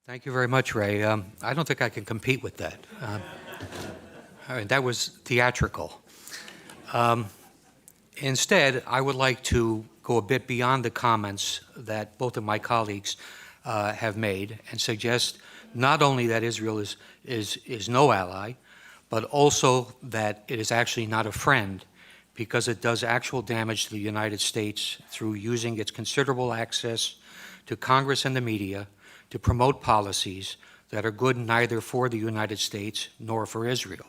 Thank you very much, Ray. I don't think I can compete with that. That was theatrical. Um, Instead, I would like to go a bit beyond the comments that both of my colleagues have made and suggest not only that Israel is no ally, but also that it is actually not a friend because it does actual damage to the United States through using its considerable access to Congress and the media to promote policies that are good neither for the United States nor for Israel.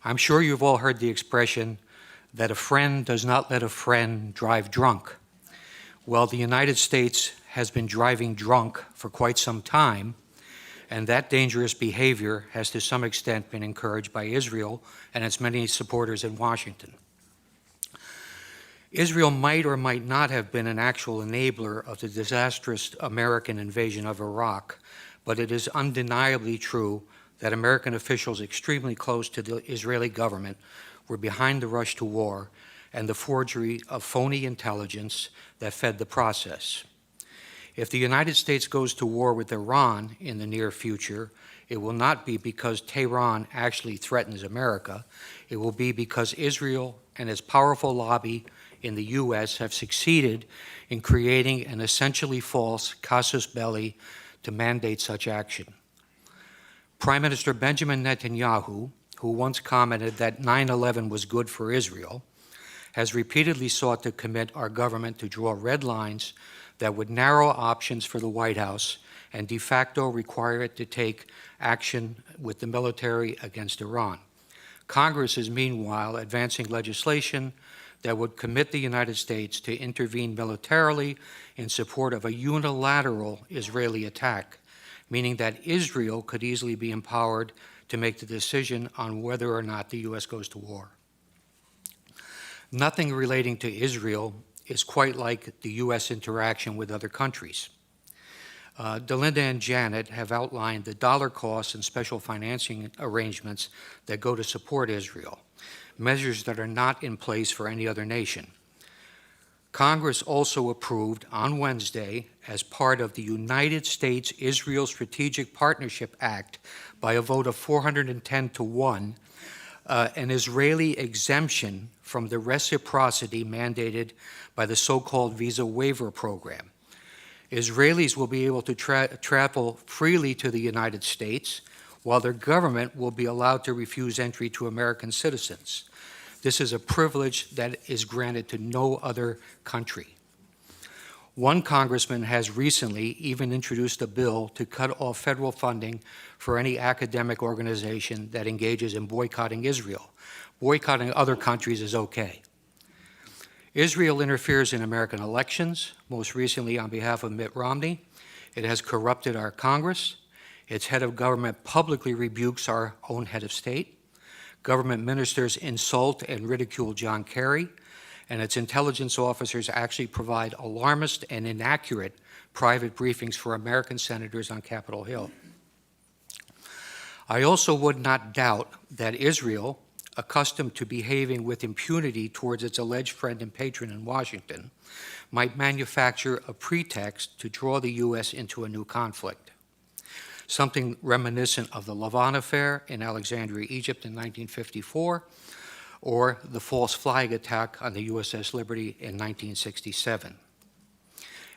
I'm sure you've all heard the expression that a friend does not let a friend drive drunk. Well, the United States has been driving drunk for quite some time, and that dangerous behavior has to some extent been encouraged by Israel and its many supporters in Washington. Israel might or might not have been an actual enabler of the disastrous American invasion of Iraq, but it is undeniably true that American officials extremely close to the Israeli government were behind the rush to war and the forgery of phony intelligence that fed the process. If the United States goes to war with Iran in the near future, it will not be because Tehran actually threatens America. It will be because Israel and its powerful lobby in the U.S. have succeeded in creating an essentially false casus belli to mandate such action. Prime Minister Benjamin Netanyahu, who once commented that 9/11 was good for Israel, has repeatedly sought to commit our government to draw red lines that would narrow options for the White House and de facto require it to take action with the military against Iran. Congress is meanwhile advancing legislation that would commit the United States to intervene militarily in support of a unilateral Israeli attack, meaning that Israel could easily be empowered to make the decision on whether or not the U.S. goes to war. Nothing relating to Israel is quite like the U.S. interaction with other countries. Delinda and Janet have outlined the dollar costs and special financing arrangements that go to support Israel, measures that are not in place for any other nation. Congress also approved on Wednesday, as part of the United States-Israel Strategic Partnership Act, by a vote of 410 to 1, an Israeli exemption from the reciprocity mandated by the so-called visa waiver program. Israelis will be able to travel freely to the United States, while their government will be allowed to refuse entry to American citizens. This is a privilege that is granted to no other country. One congressman has recently even introduced a bill to cut off federal funding for any academic organization that engages in boycotting Israel. Boycotting other countries is okay. Israel interferes in American elections, most recently on behalf of Mitt Romney. It has corrupted our Congress. Its head of government publicly rebukes our own head of state. Government ministers insult and ridicule John Kerry, and its intelligence officers actually provide alarmist and inaccurate private briefings for American senators on Capitol Hill. I also would not doubt that Israel, accustomed to behaving with impunity towards its alleged friend and patron in Washington, might manufacture a pretext to draw the U.S. into a new conflict, something reminiscent of the Lavon affair in Alexandria, Egypt in 1954, or the false flag attack on the USS Liberty in 1967.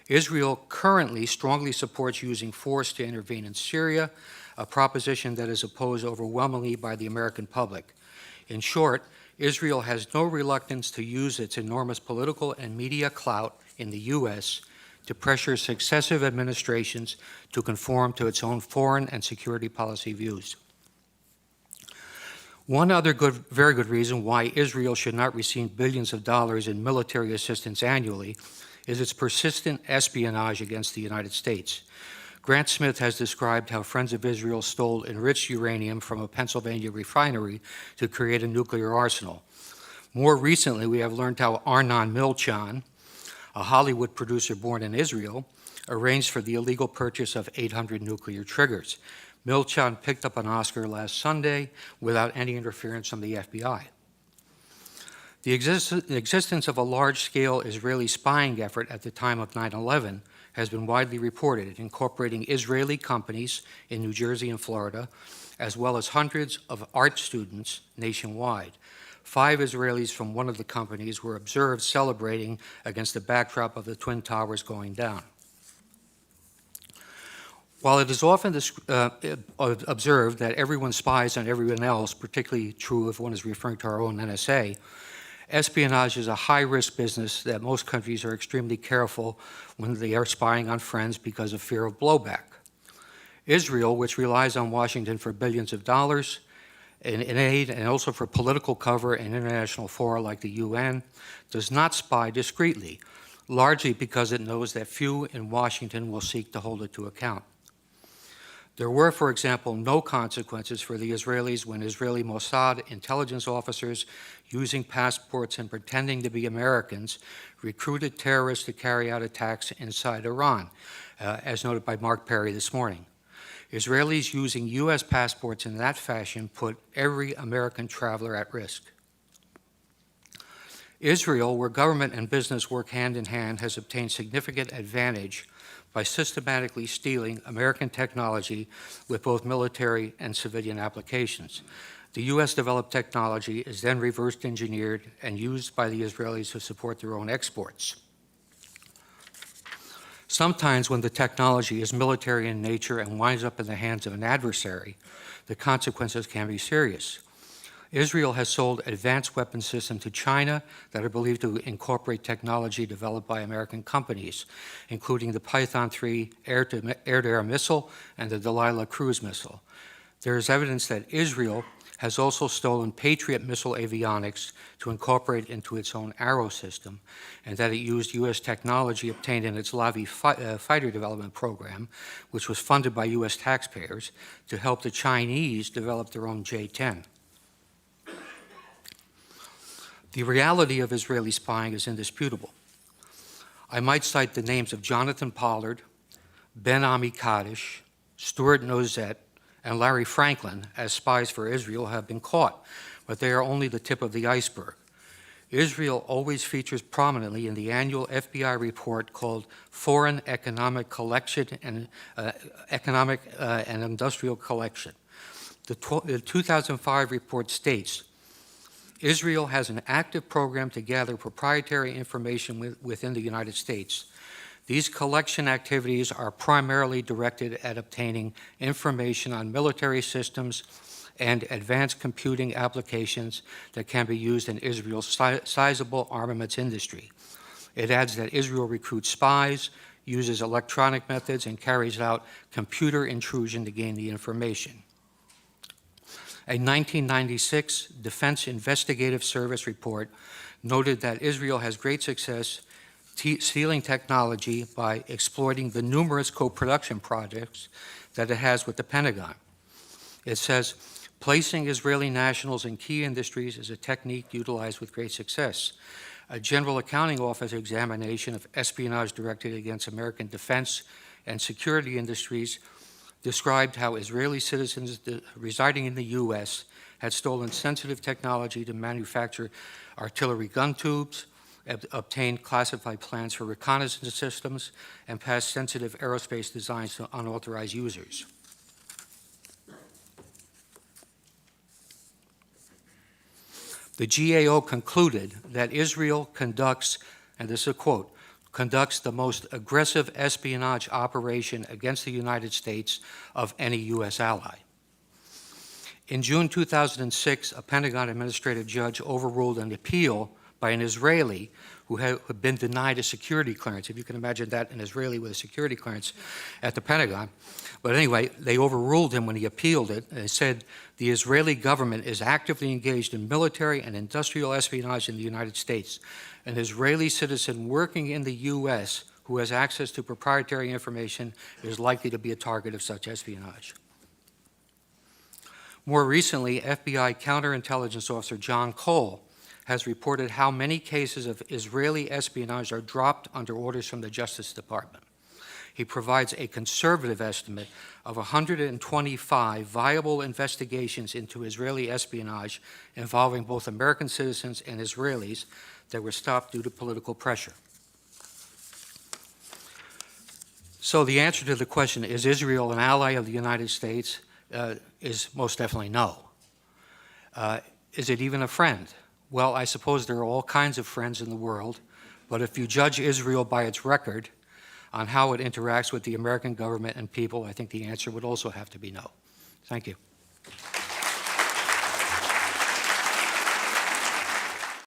Israel currently strongly supports using force to intervene in Syria, a proposition that is opposed overwhelmingly by the American public. In short, Israel has no reluctance to use its enormous political and media clout in the U.S. to pressure successive administrations to conform to its own foreign and security policy views. One other very good reason why Israel should not receive billions of dollars in military assistance annually is its persistent espionage against the United States. Grant Smith has described how Friends of Israel stole enriched uranium from a Pennsylvania refinery to create a nuclear arsenal. More recently, we have learned how Arnon Milchan, a Hollywood producer born in Israel, arranged for the illegal purchase of 800 nuclear triggers. Milchan picked up an Oscar last Sunday without any interference from the FBI. The existence of a large-scale Israeli spying effort at the time of 9/11 has been widely reported, incorporating Israeli companies in New Jersey and Florida, as well as hundreds of art students nationwide. 5 Israelis from one of the companies were observed celebrating against the backdrop of the Twin Towers going down. While it is often observed that everyone spies on everyone else, particularly true if one is referring to our own NSA, espionage is a high-risk business that most countries are extremely careful when they are spying on friends because of fear of blowback. Israel, which relies on Washington for billions of dollars in aid and also for political cover in international fora like the UN, does not spy discreetly, largely because it knows that few in Washington will seek to hold it to account. There were, for example, no consequences for the Israelis when Israeli Mossad intelligence officers, using passports and pretending to be Americans, recruited terrorists to carry out attacks inside Iran, as noted by Mark Perry this morning. Israelis using U.S. passports in that fashion put every American traveler at risk. Israel, where government and business work hand in hand, has obtained significant advantage by systematically stealing American technology with both military and civilian applications. The U.S.-developed technology is then reverse engineered and used by the Israelis to support their own exports. Sometimes when the technology is military in nature and winds up in the hands of an adversary, the consequences can be serious. Israel has sold advanced weapon systems to China that are believed to incorporate technology developed by American companies, including the Python 3 air-to-air missile and the Delilah cruise missile. There is evidence that Israel has also stolen Patriot missile avionics to incorporate into its own Arrow system, and that it used U.S. technology obtained in its Lavi fighter development program, which was funded by U.S. taxpayers, to help the Chinese develop their own J-10. The reality of Israeli spying is indisputable. I might cite the names of Jonathan Pollard, Ben Ami Kaddish, Stuart Nozet, and Larry Franklin as spies for Israel have been caught, but they are only the tip of the iceberg. Israel always features prominently in the annual FBI report called Foreign Economic Collection and Economic and Industrial Collection. The 2005 report states, Israel has an active program to gather proprietary information within the United States. These collection activities are primarily directed at obtaining information on military systems and advanced computing applications that can be used in Israel's sizable armaments industry. It adds that Israel recruits spies, uses electronic methods, and carries out computer intrusion to gain the information. A 1996 Defense Investigative Service report noted that Israel has great success stealing technology by exploiting the numerous co-production projects that it has with the Pentagon. It says, placing Israeli nationals in key industries is a technique utilized with great success. A General Accounting Office examination of espionage directed against American defense and security industries described how Israeli citizens residing in the U.S. had stolen sensitive technology to manufacture artillery gun tubes, obtained classified plans for reconnaissance systems, and passed sensitive aerospace designs to unauthorized users. The GAO concluded that Israel conducts, and this is a quote, conducts the most aggressive espionage operation against the United States of any U.S. ally. In June 2006, a Pentagon administrative judge overruled an appeal by an Israeli who had been denied a security clearance. If you can imagine that, an Israeli with a security clearance at the Pentagon. But anyway, they overruled him when he appealed it, and said the Israeli government is actively engaged in military and industrial espionage in the United States. An Israeli citizen working in the U.S. who has access to proprietary information is likely to be a target of such espionage. More recently, FBI counterintelligence officer John Cole has reported how many cases of Israeli espionage are dropped under orders from the Justice Department. He provides a conservative estimate of 125 viable investigations into Israeli espionage involving both American citizens and Israelis that were stopped due to political pressure. So the answer to the question, is Israel an ally of the United States, is most definitely no. Is it even a friend? Well, I suppose there are all kinds of friends in the world, but if you judge Israel by its record on how it interacts with the American government and people, I think the answer would also have to be no. Thank you.